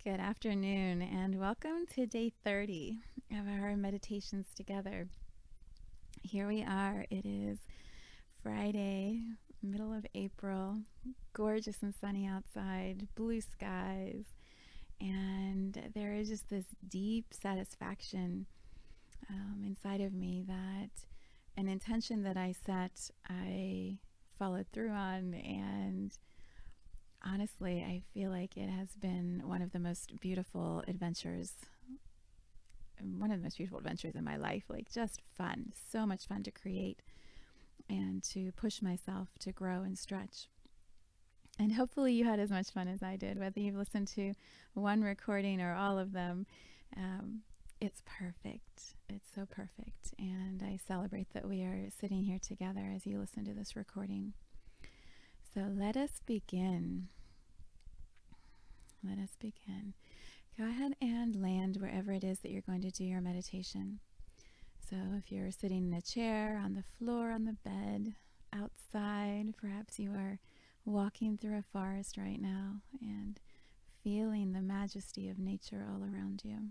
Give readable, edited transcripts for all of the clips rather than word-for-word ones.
Good afternoon, and welcome to day 30 of our meditations together. Here we are. It is Friday, middle of April, gorgeous and sunny outside, blue skies, and there is just this deep satisfaction inside of me that an intention that I set, I followed through on, and honestly, I feel like it has been one of the most beautiful adventures in my life. Like, just fun, so much fun to create and to push myself to grow and stretch. And hopefully you had as much fun as I did, whether you've listened to one recording or all of them. It's perfect. It's so perfect. And I celebrate that we are sitting here together as you listen to this recording. So let us begin. Let us begin. Go ahead and land wherever it is that you're going to do your meditation. So if you're sitting in a chair, on the floor, on the bed, outside, perhaps you are walking through a forest right now and feeling the majesty of nature all around you.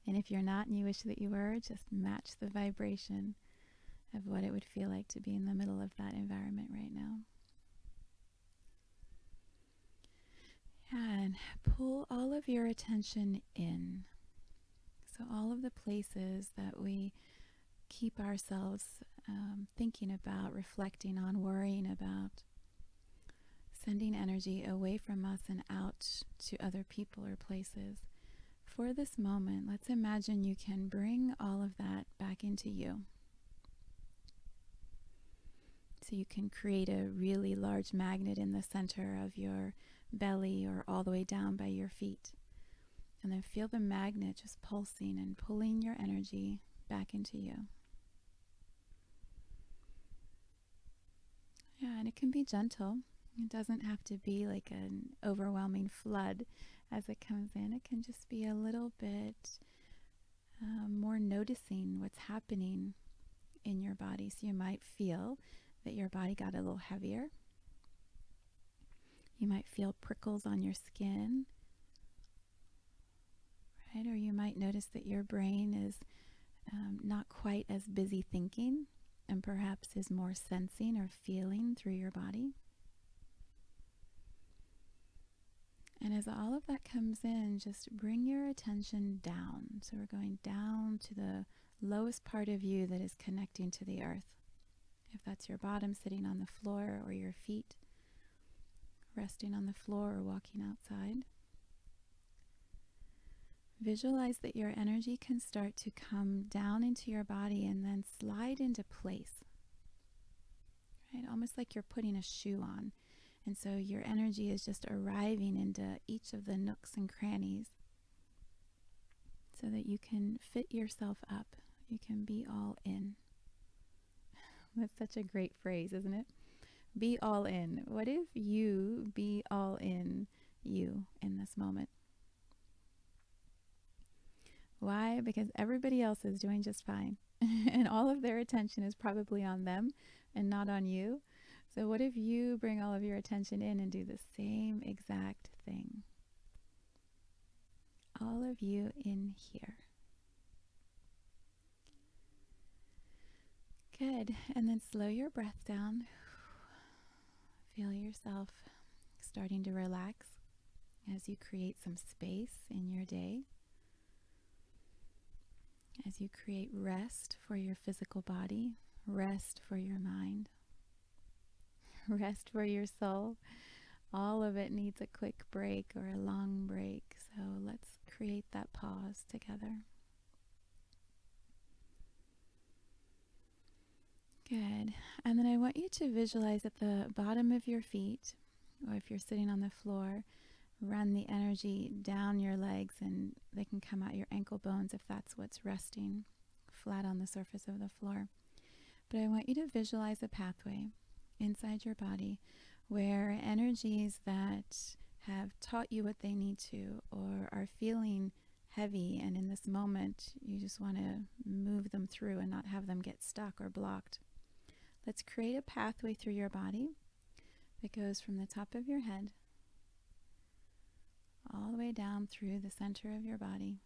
And if you're not and you wish that you were, just match the vibration of what it would feel like to be in the middle of that environment right now. And pull all of your attention in. So all of the places that we keep ourselves thinking about, reflecting on, worrying about, sending energy away from us and out to other people or places. For this moment, let's imagine you can bring all of that back into you. So you can create a really large magnet in the center of your belly or all the way down by your feet. And then feel the magnet just pulsing and pulling your energy back into you. Yeah, and it can be gentle. It doesn't have to be like an overwhelming flood as it comes in. It can just be a little bit more noticing what's happening in your body. So you might feel that your body got a little heavier. You might feel prickles on your skin, right? Or you might notice that your brain is not quite as busy thinking and perhaps is more sensing or feeling through your body. And as all of that comes in, just bring your attention down. So we're going down to the lowest part of you that is connecting to the earth. If that's your bottom sitting on the floor, or your feet resting on the floor or walking outside. Visualize that your energy can start to come down into your body and then slide into place. Right? Almost like you're putting a shoe on. And so your energy is just arriving into each of the nooks and crannies so that you can fit yourself up. You can be all in. That's such a great phrase, isn't it? Be all in. What if you be all in you in this moment? Why? Because everybody else is doing just fine. And all of their attention is probably on them and not on you. So what if you bring all of your attention in and do the same exact thing? All of you in here. Good. And then slow your breath down. Feel yourself starting to relax as you create some space in your day. As you create rest for your physical body, rest for your mind, rest for your soul. All of it needs a quick break or a long break. So let's create that pause together. Good. And then I want you to visualize at the bottom of your feet, or if you're sitting on the floor, run the energy down your legs, and they can come out your ankle bones if that's what's resting flat on the surface of the floor. But I want you to visualize a pathway inside your body where energies that have taught you what they need to, or are feeling heavy, and in this moment you just want to move them through and not have them get stuck or blocked. Let's create a pathway through your body that goes from the top of your head all the way down through the center of your body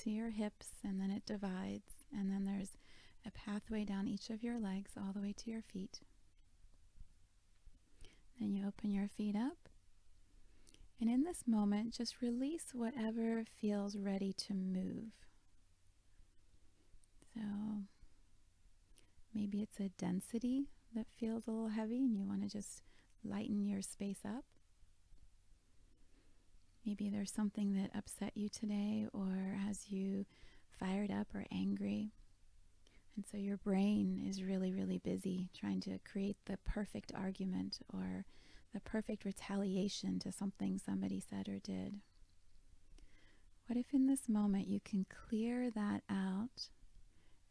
to your hips, and then it divides, and then there's a pathway down each of your legs all the way to your feet. Then you open your feet up, and in this moment, just release whatever feels ready to move. So maybe it's a density that feels a little heavy and you want to just lighten your space up. Maybe there's something that upset you today or has you fired up or angry. And so your brain is really, really busy trying to create the perfect argument or the perfect retaliation to something somebody said or did. What if in this moment you can clear that out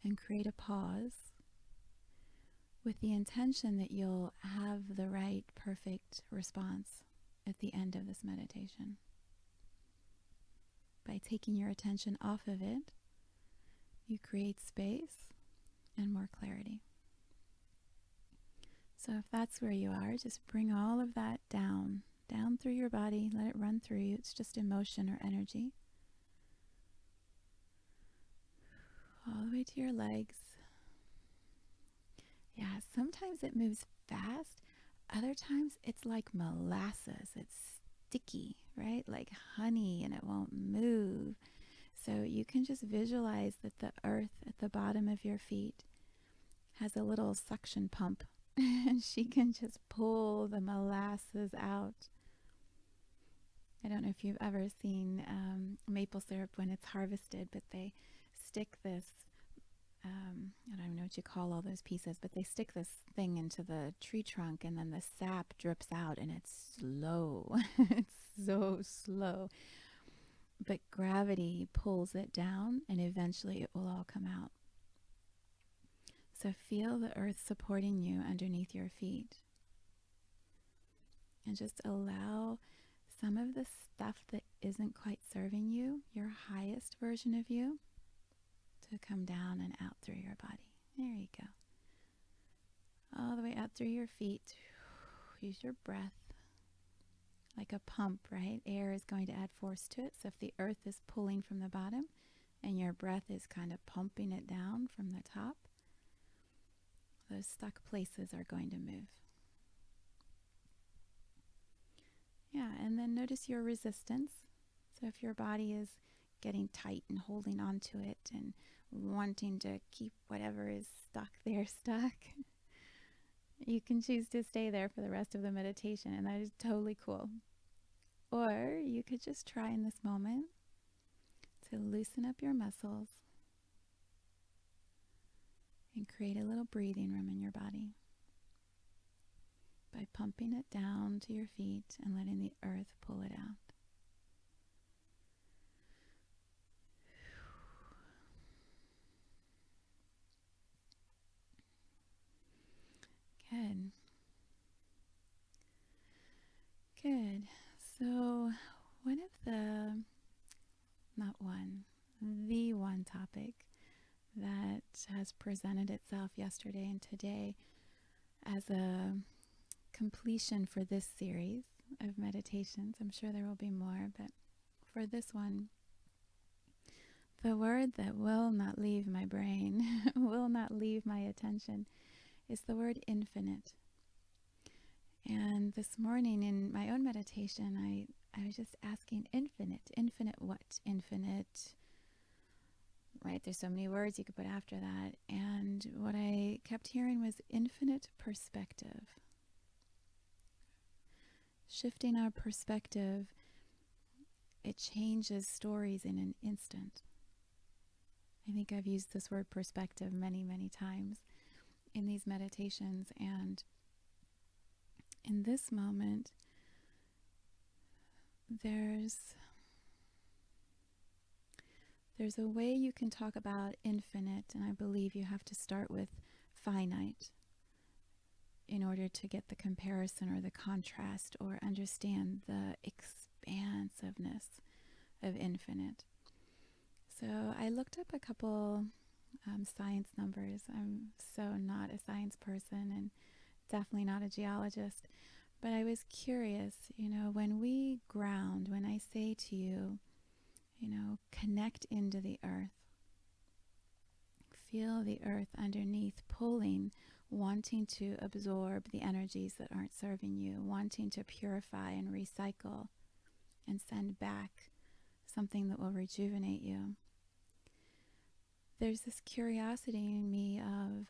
and create a pause with the intention that you'll have the right, perfect response at the end of this meditation? By taking your attention off of it, you create space and more clarity. So if that's where you are, just bring all of that down through your body. Let it run through you. It's just emotion or energy. All the way to your legs. Yeah, sometimes it moves fast. Other times it's like molasses. It's sticky, right? Like honey, and it won't move. So you can just visualize that the earth at the bottom of your feet has a little suction pump and she can just pull the molasses out. I don't know if you've ever seen maple syrup when it's harvested, but they stick this, I don't even know what you call all those pieces, but they stick this thing into the tree trunk and then the sap drips out and it's slow. It's so slow. But gravity pulls it down and eventually it will all come out. So feel the earth supporting you underneath your feet. And just allow some of the stuff that isn't quite serving you, your highest version of you, to come down and out through your body. There you go. All the way out through your feet. Use your breath like a pump, right? Air is going to add force to it. So if the earth is pulling from the bottom and your breath is kind of pumping it down from the top, those stuck places are going to move. Yeah, and then notice your resistance. So if your body is getting tight and holding on to it and wanting to keep whatever is stuck there stuck, you can choose to stay there for the rest of the meditation, and that is totally cool. Or you could just try in this moment to loosen up your muscles and create a little breathing room in your body by pumping it down to your feet and letting the earth pull it out. Good. Good. So the one topic that has presented itself yesterday and today as a completion for this series of meditations. I'm sure there will be more, but for this one, the word that will not leave my brain, will not leave my attention, is the word infinite. And this morning in my own meditation, I was just asking infinite. Infinite what? Infinite, right? There's so many words you could put after that. And what I kept hearing was infinite perspective. Shifting our perspective, it changes stories in an instant. I think I've used this word perspective many, many times in these meditations, and in this moment, there's a way you can talk about infinite, and I believe you have to start with finite in order to get the comparison or the contrast or understand the expansiveness of infinite. So I looked up a couple science numbers. I'm so not a science person and definitely not a geologist, But I was curious, when we ground, when I say to you, connect into the earth, feel the earth underneath pulling, wanting to absorb the energies that aren't serving you, wanting to purify and recycle and send back something that will rejuvenate you. There's this curiosity in me of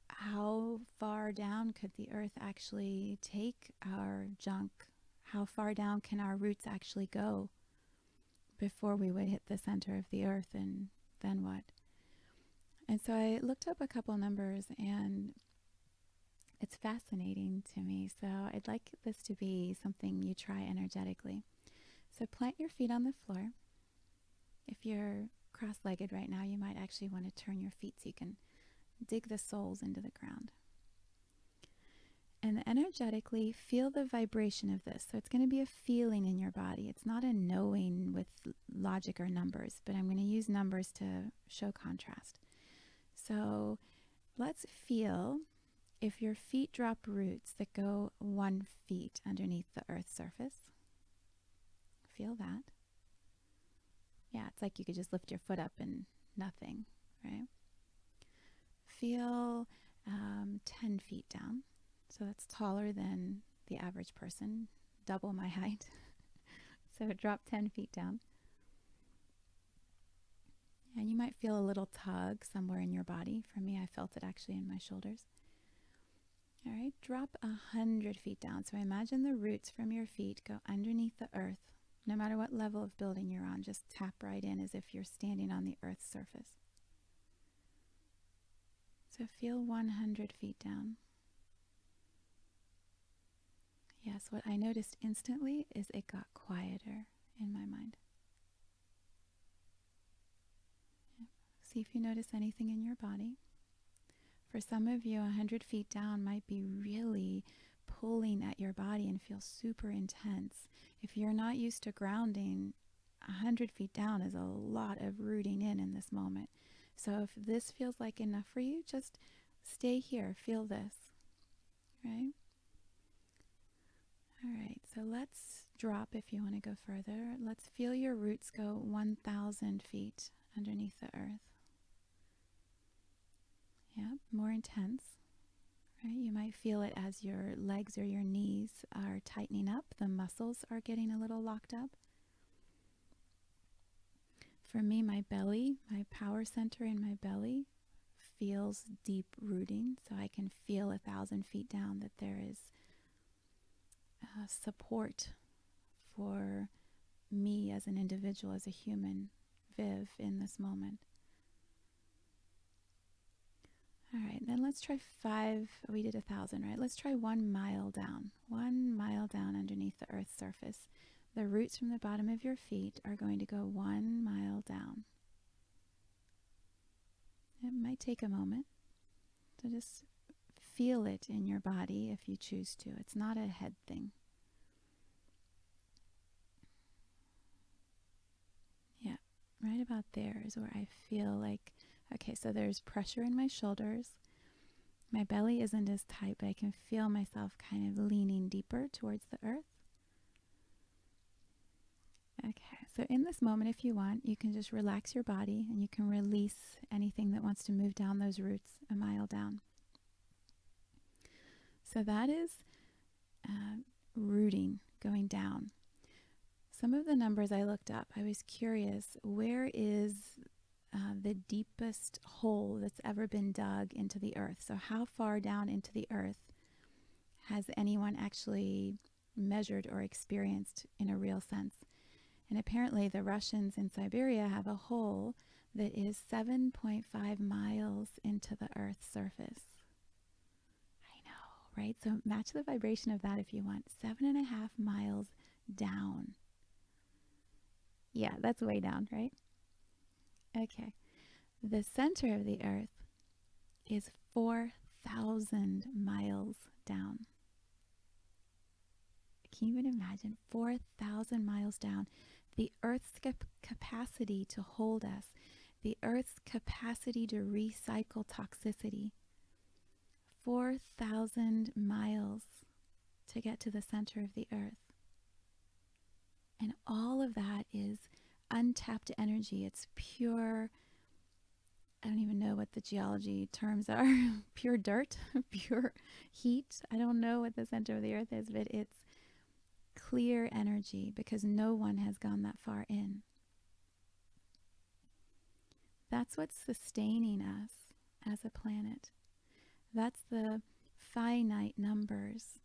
how far down could the earth actually take our junk? How far down can our roots actually go before we would hit the center of the earth, and then what? And so I looked up a couple numbers, and it's fascinating to me. So I'd like this to be something you try energetically. So plant your feet on the floor. If you're cross-legged right now, you might actually want to turn your feet so you can dig the soles into the ground. And energetically feel the vibration of this. So it's going to be a feeling in your body. It's not a knowing with logic or numbers, but I'm going to use numbers to show contrast. So let's feel if your feet drop roots that go 1 foot underneath the earth's surface. Feel that. Yeah, it's like you could just lift your foot up and nothing, right? Feel 10 feet down. So that's taller than the average person, double my height. So drop 10 feet down. And you might feel a little tug somewhere in your body. For me, I felt it actually in my shoulders. All right, drop 100 feet down. So imagine the roots from your feet go underneath the earth. No matter what level of building you're on, just tap right in as if you're standing on the earth's surface. So feel 100 feet down. Yes, what I noticed instantly is it got quieter in my mind. Yeah. See if you notice anything in your body. For some of you, 100 feet down might be really pulling at your body and feel super intense. If you're not used to grounding, 100 feet down is a lot of rooting in this moment. So if this feels like enough for you, just stay here, feel this, right? All right, so let's drop if you want to go further. Let's feel your roots go 1,000 feet underneath the earth. Yeah, more intense, right? You might feel it as your legs or your knees are tightening up. The muscles are getting a little locked up. For me, my belly, my power center in my belly feels deep rooting. So I can feel 1,000 feet down that there is support for me as an individual, as a human, Viv, in this moment. All right, then let's try 5. We did 1,000, right? Let's try 1 mile down. 1 mile down underneath the earth's surface. The roots from the bottom of your feet are going to go 1 mile down. It might take a moment. So just feel it in your body if you choose to. It's not a head thing. Yeah, right about there is where I feel like, okay, so there's pressure in my shoulders. My belly isn't as tight, but I can feel myself kind of leaning deeper towards the earth. Okay, so in this moment, if you want, you can just relax your body and you can release anything that wants to move down those roots 1 mile down. So that is rooting, going down. Some of the numbers I looked up, I was curious, where is the deepest hole that's ever been dug into the earth? So how far down into the earth has anyone actually measured or experienced in a real sense? And apparently the Russians in Siberia have a hole that is 7.5 miles into the earth's surface. I know, right? So match the vibration of that if you want. 7.5 miles down. Yeah, that's way down, right? Okay. The center of the earth is 4,000 miles down. Can you even imagine? 4,000 miles down. The earth's capacity to hold us, the earth's capacity to recycle toxicity. 4,000 miles to get to the center of the earth. And all of that is untapped energy. It's pure, I don't even know what the geology terms are, pure dirt, pure heat. I don't know what the center of the earth is, but it's clear energy because no one has gone that far in. That's what's sustaining us as a planet. That's the finite numbers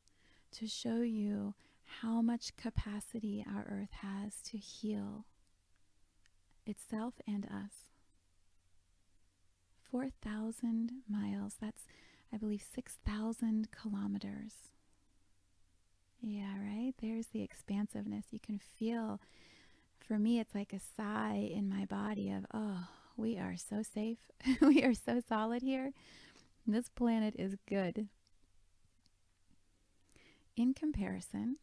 to show you how much capacity our earth has to heal itself and us. 4,000 miles, that's, I believe, 6,000 kilometers. Yeah, right? There's the expansiveness. You can feel, for me, it's like a sigh in my body of, oh, we are so safe. We are so solid here. This planet is good. In comparison,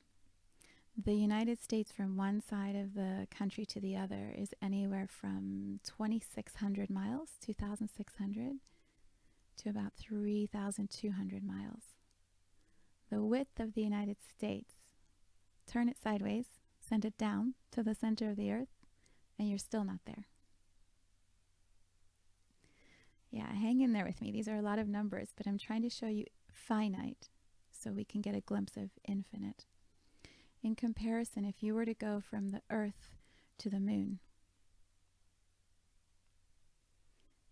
the United States from one side of the country to the other is anywhere from 2,600 miles, 2,600, to about 3,200 miles. The width of the United States, turn it sideways, send it down to the center of the earth, and you're still not there. Yeah, hang in there with me. These are a lot of numbers, but I'm trying to show you finite so we can get a glimpse of infinite. In comparison, if you were to go from the earth to the moon,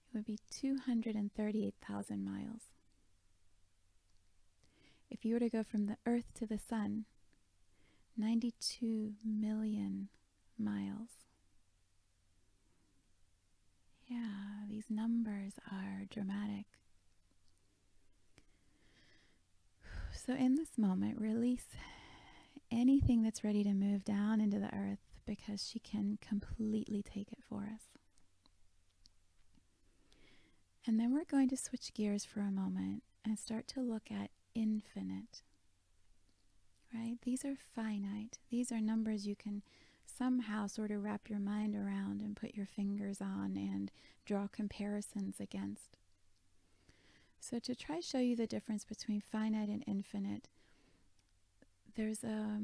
it would be 238,000 miles. If you were to go from the earth to the sun, 92 million miles. Yeah, these numbers are dramatic. So in this moment, release anything that's ready to move down into the earth because she can completely take it for us. And then we're going to switch gears for a moment and start to look at infinite. Right? These are finite. These are numbers you can somehow sort of wrap your mind around and put your fingers on and draw comparisons against. So to try to show you the difference between finite and infinite, there's how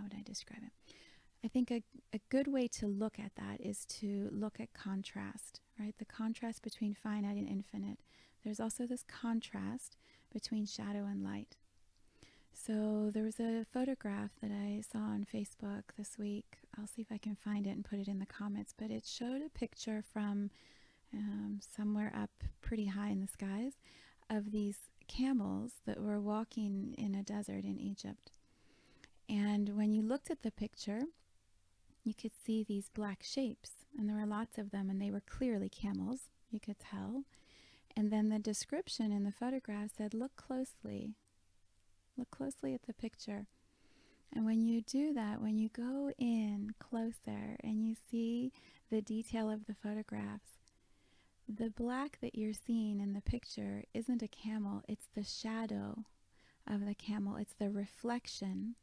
would I describe it? I think a good way to look at that is to look at contrast, right? The contrast between finite and infinite. There's also this contrast between shadow and light. So there was a photograph that I saw on Facebook this week. I'll see if I can find it and put it in the comments, but it showed a picture from somewhere up pretty high in the skies of these camels that were walking in a desert in Egypt. And when you looked at the picture, you could see these black shapes, and there were lots of them, and they were clearly camels, you could tell. And then the description in the photograph said, look closely at the picture. And when you do that, when you go in closer and you see the detail of the photographs, the black that you're seeing in the picture isn't a camel, it's the shadow of the camel. It's the reflection.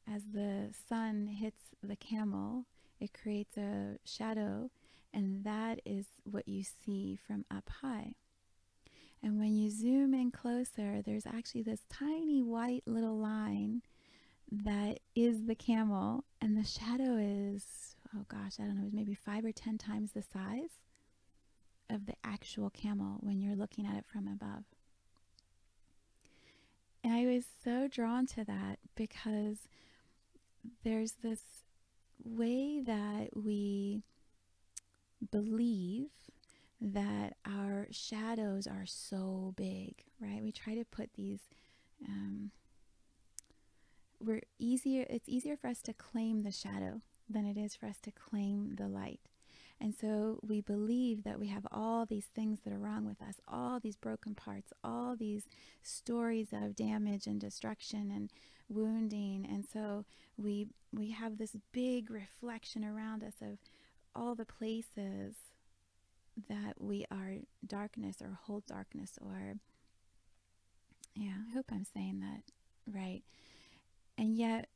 As the sun hits the camel, it creates a shadow, and that is what you see from up high. And when you zoom in closer, there's actually this tiny white little line that is the camel, and the shadow is, oh gosh, I don't know, maybe 5 or 10 times the size of the actual camel when you're looking at it from above. And I was so drawn to that because there's this way that we believe that our shadows are so big, right? We try to put these, it's easier for us to claim the shadow than it is for us to claim the light. And so we believe that we have all these things that are wrong with us, all these broken parts, all these stories of damage and destruction and wounding. And so we have this big reflection around us of all the places that we are darkness or hold darkness, or, yeah, I hope I'm saying that right. And yet,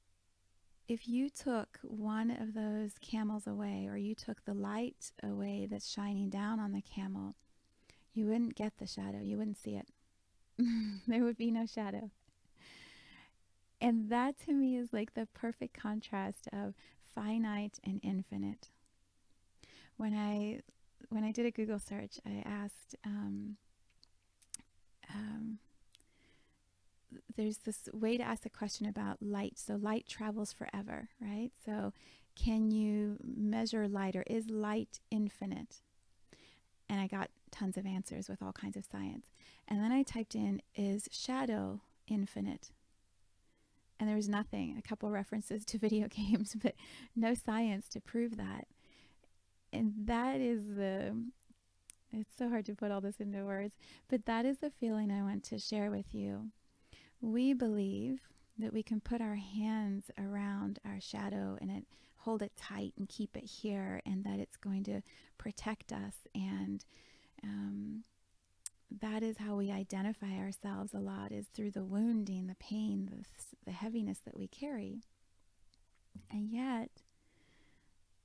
if you took one of those camels away, or you took the light away that's shining down on the camel, you wouldn't get the shadow. You wouldn't see it. There would be no shadow. And that to me is like the perfect contrast of finite and infinite. When I did a Google search, I asked, um, there's this way to ask the question about light. So light travels forever, right? So can you measure light, or is light infinite? And I got tons of answers with all kinds of science. And then I typed in, is shadow infinite? And there was nothing, a couple references to video games, but no science to prove that. And that is it's so hard to put all this into words, but that is the feeling I want to share with you. We believe that we can put our hands around our shadow and hold it tight and keep it here, and that it's going to protect us. And that is how we identify ourselves a lot, is through the wounding, the pain, the heaviness that we carry. And yet,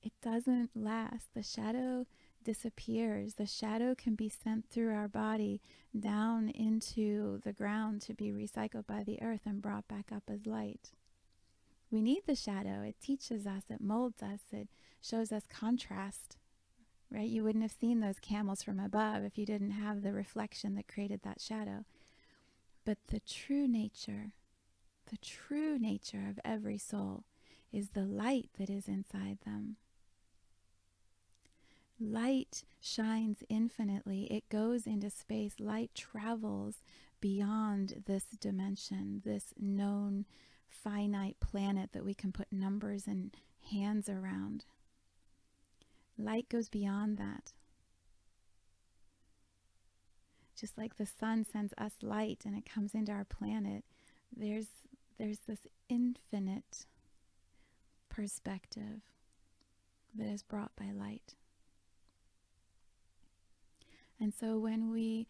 it doesn't last. The shadow disappears. The shadow can be sent through our body down into the ground to be recycled by the earth and brought back up as light. We need the shadow. It teaches us, it molds us, it shows us contrast, right? You wouldn't have seen those camels from above if you didn't have the reflection that created that shadow. But the true nature of every soul is the light that is inside them. Light shines infinitely. It goes into space. Light travels beyond this dimension, this known finite planet that we can put numbers and hands around. Light goes beyond that. Just like the sun sends us light and it comes into our planet, there's this infinite perspective that is brought by light. And so when we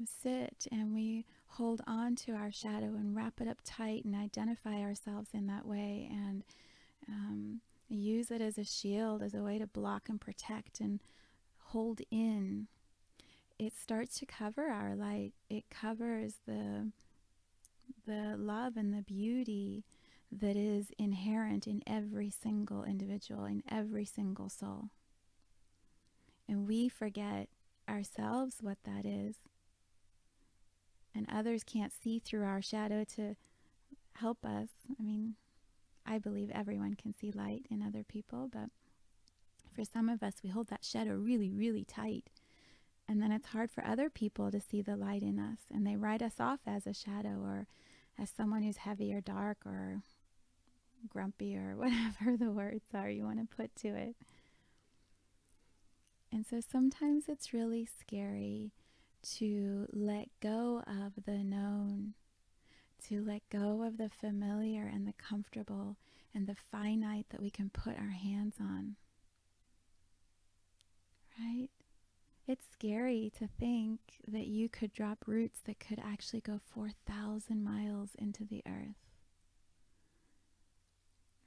sit and we hold on to our shadow and wrap it up tight and identify ourselves in that way, and use it as a shield, as a way to block and protect and hold in, it starts to cover our light. It covers the love and the beauty that is inherent in every single individual, in every single soul. And we forget ourselves what that is. And others can't see through our shadow to help us. I mean, I believe everyone can see light in other people, but for some of us, we hold that shadow really, really tight. And then it's hard for other people to see the light in us, and they write us off as a shadow, or as someone who's heavy or dark or grumpy, or whatever the words are you want to put to it. And so sometimes it's really scary to let go of the known, to let go of the familiar and the comfortable and the finite that we can put our hands on. Right? It's scary to think that you could drop roots that could actually go 4,000 miles into the earth.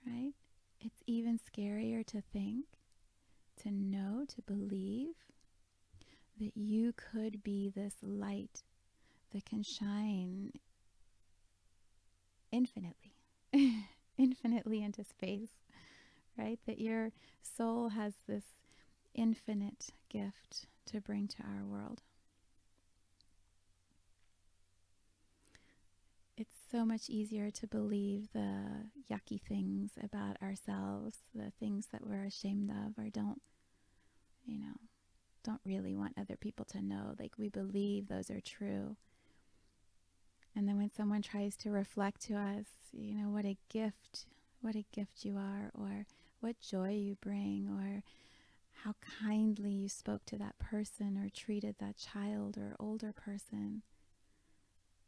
Right? It's even scarier to think, to know, to believe that you could be this light that can shine infinitely, infinitely into space, right? That your soul has this infinite gift to bring to our world. It's so much easier to believe the yucky things about ourselves, the things that we're ashamed of or don't really want other people to know. Like, we believe those are true. And then when someone tries to reflect to us, what a gift you are, or what joy you bring, or how kindly you spoke to that person or treated that child or older person,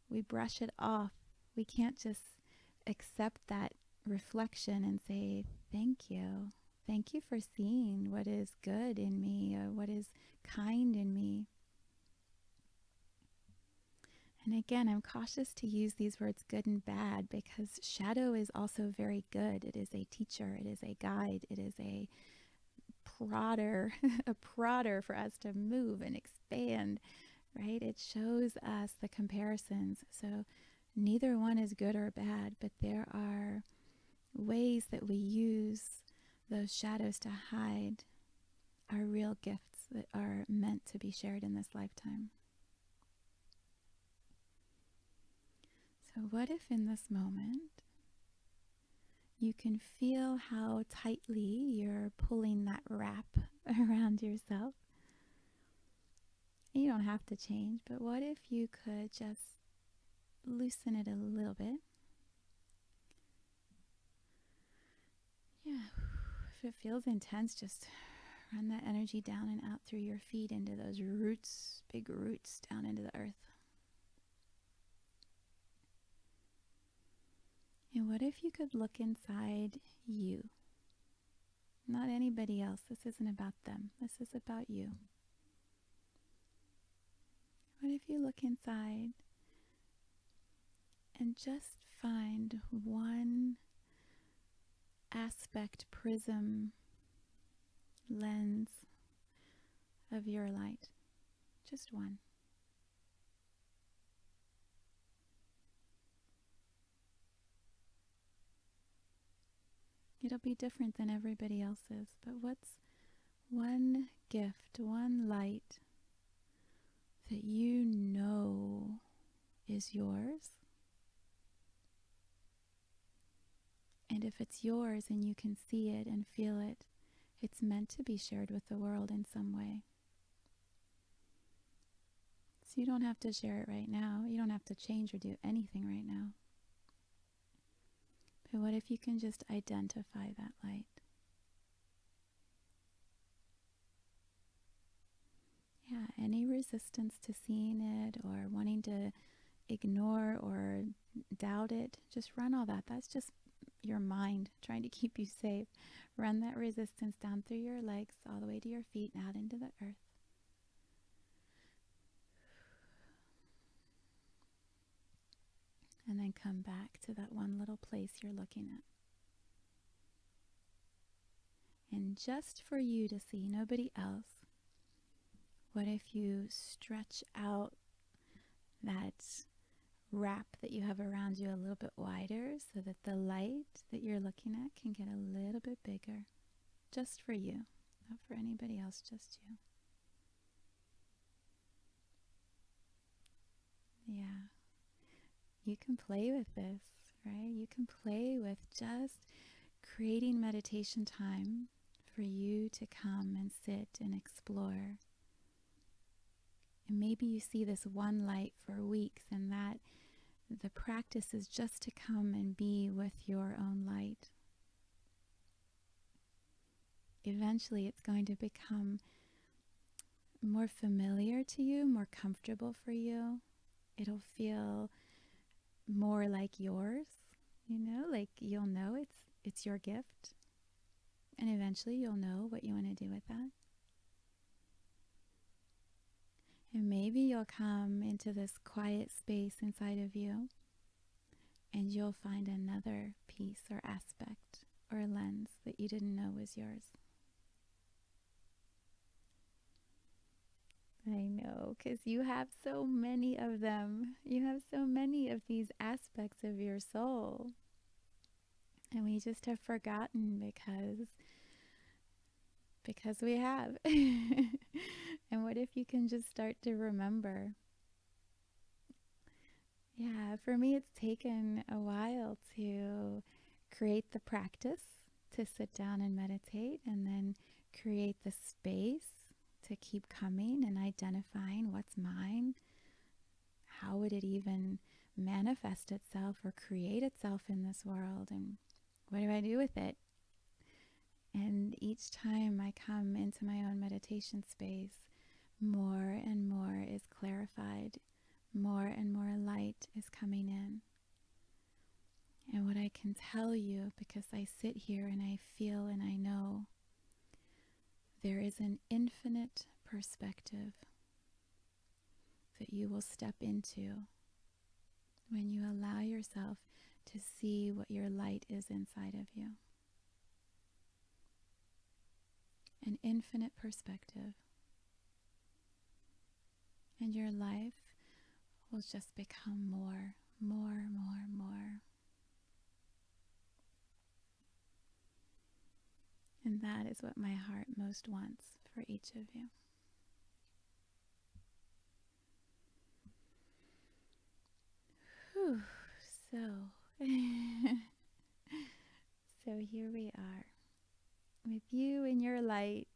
we brush it off. We can't just accept that reflection and say, thank you. Thank you for seeing what is good in me, or what is kind in me. And again, I'm cautious to use these words good and bad, because shadow is also very good. It is a teacher, it is a guide, it is a prodder, a prodder for us to move and expand, right? It shows us the comparisons. So neither one is good or bad, but there are ways that we use those shadows to hide our real gifts that are meant to be shared in this lifetime. So what if in this moment you can feel how tightly you're pulling that wrap around yourself? You don't have to change, but what if you could just loosen it a little bit? Yeah, if it feels intense, just run that energy down and out through your feet into those roots, big roots down into the earth. And what if you could look inside you? Not anybody else. This isn't about them. This is about you. What if you look inside and just find one aspect, prism, lens of your light? Just one. It'll be different than everybody else's, but what's one gift, one light that you know is yours? And if it's yours and you can see it and feel it, it's meant to be shared with the world in some way. So you don't have to share it right now. You don't have to change or do anything right now. But what if you can just identify that light? Yeah, any resistance to seeing it or wanting to ignore or doubt it, just run all that. That's just your mind trying to keep you safe. Run that resistance down through your legs, all the way to your feet and out into the earth. And then come back to that one little place you're looking at. And just for you to see, nobody else, what if you stretch out that wrap that you have around you a little bit wider so that the light that you're looking at can get a little bit bigger? Just for you, not for anybody else, just you. Yeah. You can play with this, right? You can play with just creating meditation time for you to come and sit and explore. And maybe you see this one light for weeks, and that the practice is just to come and be with your own light. Eventually it's going to become more familiar to you, more comfortable for you. It'll feel more like yours, like you'll know it's your gift. And eventually you'll know what you want to do with that. And maybe you'll come into this quiet space inside of you and you'll find another piece or aspect or lens that you didn't know was yours. I know, because you have so many of them. You have so many of these aspects of your soul. And we just have forgotten because we have. And what if you can just start to remember? Yeah, for me it's taken a while to create the practice, to sit down and meditate, and then create the space to keep coming and identifying what's mine. How would it even manifest itself or create itself in this world? And what do I do with it? And each time I come into my own meditation space, more and more is clarified. More and more light is coming in. And what I can tell you, because I sit here and I feel and I know, there is an infinite perspective that you will step into when you allow yourself to see what your light is inside of you. An infinite perspective. And your life will just become more, more, more, more. And that is what my heart most wants for each of you. Whew. So, so here we are with you in your light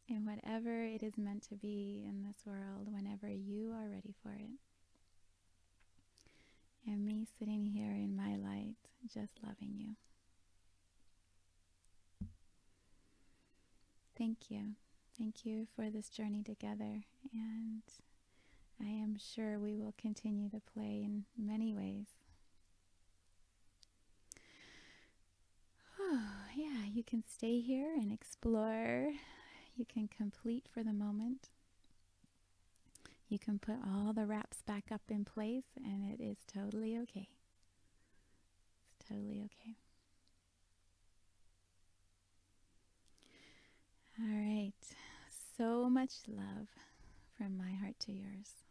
and whatever it is meant to be in this world whenever you are ready for it. And me sitting here in my light, just loving you. Thank you. Thank you for this journey together. And I am sure we will continue to play in many ways. Oh, yeah, you can stay here and explore. You can complete for the moment. You can put all the wraps back up in place, and it is totally okay. It's totally okay. All right. So much love from my heart to yours.